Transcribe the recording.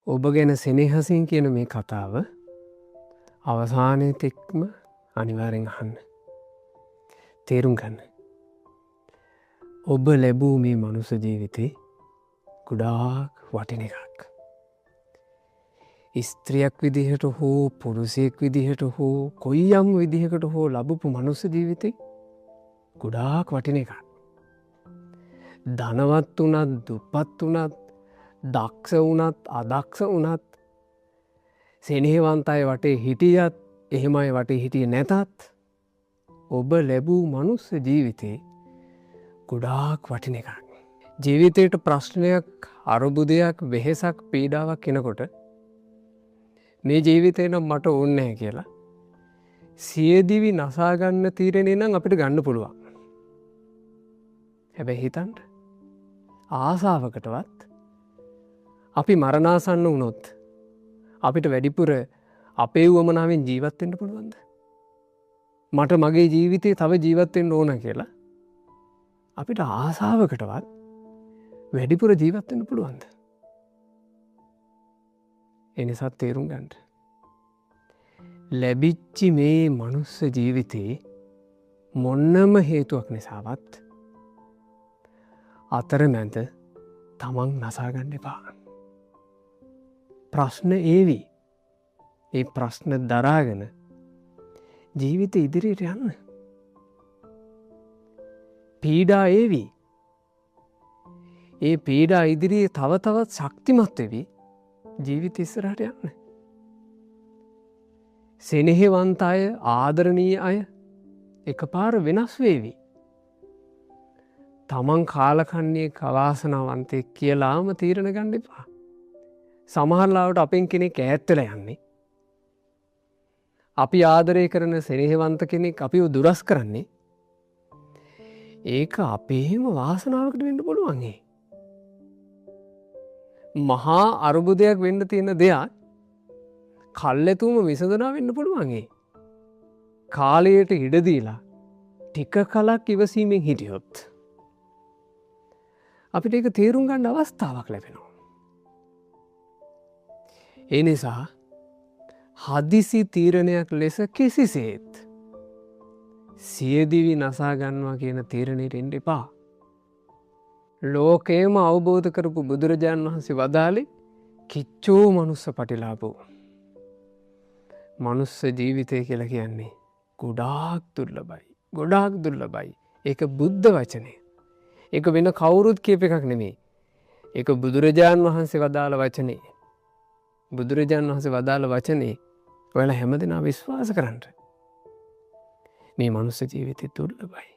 ඔබ ගැන සෙනෙහසින් කියන මේ කතාව අවසානයේ තෙක්ම අනිවාර්යෙන් අහන්න. තේරුම් ගන්න. ඔබ ලැබූ මේ මනුස්ස ජීවිතේ ගොඩාක් වටින එකක්. ස්ත්‍රියක් විදිහට හෝ පුරුෂයෙක් විදිහට හෝ කොයියම් විදිහකට හෝ ලැබපු මනුස්ස ජීවිතේ ගොඩාක් වටින එකක්. ධනවත් වුණත් දුප්පත් වුණත් දක්ෂ වුණත් අදක්ෂ වුණත් සෙනෙහවන්ත අය වටේ හිටියත් එහෙම අය වටේ හිටියේ නැතත් ඔබ ලැබූ මනුස්ස ජීවිතේ ගොඩාක් වටින එකක්. ජීවිතයට ප්‍රශ්නයක් අරුබුදයක් වෙහෙසක් පීඩාවක් එනකොට මේ ජීවිතේ නම් මට ඕනේ නැහැ කියලා සියදිවි නසා ගන්න තීරණේ නම් අපිට ගන්න පුළුවන්. හැබැයි හිතන්න ආසාවකටවත් අපි මරණාසන්න වුණොත් අපිට වැඩිපුර අපේ උවමනාවෙන් ජීවත් වෙන්න පුළුවන්ද? මට මගේ ජීවිතේ තව ජීවත් වෙන්න ඕන කියලා අපිට ආසාවකටවත් වැඩිපුර ජීවත් වෙන්න පුළුවන්ද? ඒ නිසා තේරුම් ගන්න. ලැබිච්ච මේ මනුස්ස ජීවිතේ මොන්නම හේතුවක් නිසාවත් අතරමැද තමන් නසා ගන්න එපා. ප්‍රශ්න ඒවි. ඒ ප්‍රශ්න දරාගෙන ජීවිත ඉදිරියට යන්න. පීඩා ඒවි. ඒ පීඩා ඉදිරියේ තව තවත් ශක්තිමත් වෙවි ජීවිත ඉස්සරහට යන්න. සෙනෙහවන්ත අය ආදරණීය අය එකපාර වෙනස් වේවි. තමන් කාලකන්නේ අවාසනාවන්තයෙක් කියලාම තීරණ ගන්න එපා. සමහරලාවට අපෙන් කෙනෙක් ඈත් වෙලා යන්නේ. අපි ආදරය කරන සෙනෙහවන්ත කෙනෙක් අපිව දුරස් කරන්නේ. ඒක අපේම වාසනාවකට වෙන්න පුළුවන්. මහා අරුබුදයක් වෙන්න තියෙන දෙයක් කල්ැතුම විසඳනා වෙන්න පුළුවන්. කාලයට ඉඩ දීලා ටික කලක් ඉවසීමෙන් හිටියොත් අපිට ඒක තේරුම් ගන්න අවස්ථාවක් ලැබෙනවා. ඒ නිසා හදිසි තීරණයක් ලෙස කිසිසේත් සියදිවි නසා ගන්නවා කියන තීරණයට එන්න එපා. ලෝකයම අවබෝධ කරපු බුදුරජාණන් වහන්සේ වදාළේ කිච්චෝ මනුස්ස පටිලාභෝ. මනුස්ස ජීවිතය කියලා කියන්නේ ගොඩාක් දුර්ලභයි. ගොඩාක් දුර්ලභයි. ඒක බුද්ධ වචනේ. ඒක වෙන කවුරුත් කියප එකක් නෙමේ. ඒක බුදුරජාණන් වහන්සේ වදාළ වචනේ. බුදුරජාණන් වහන්සේ වදාළ වචනේ ඔයාලා හැමදෙනා විශ්වාස කරන්න. මේ මනුස්ස ජීවිතය දුර්ලභයි.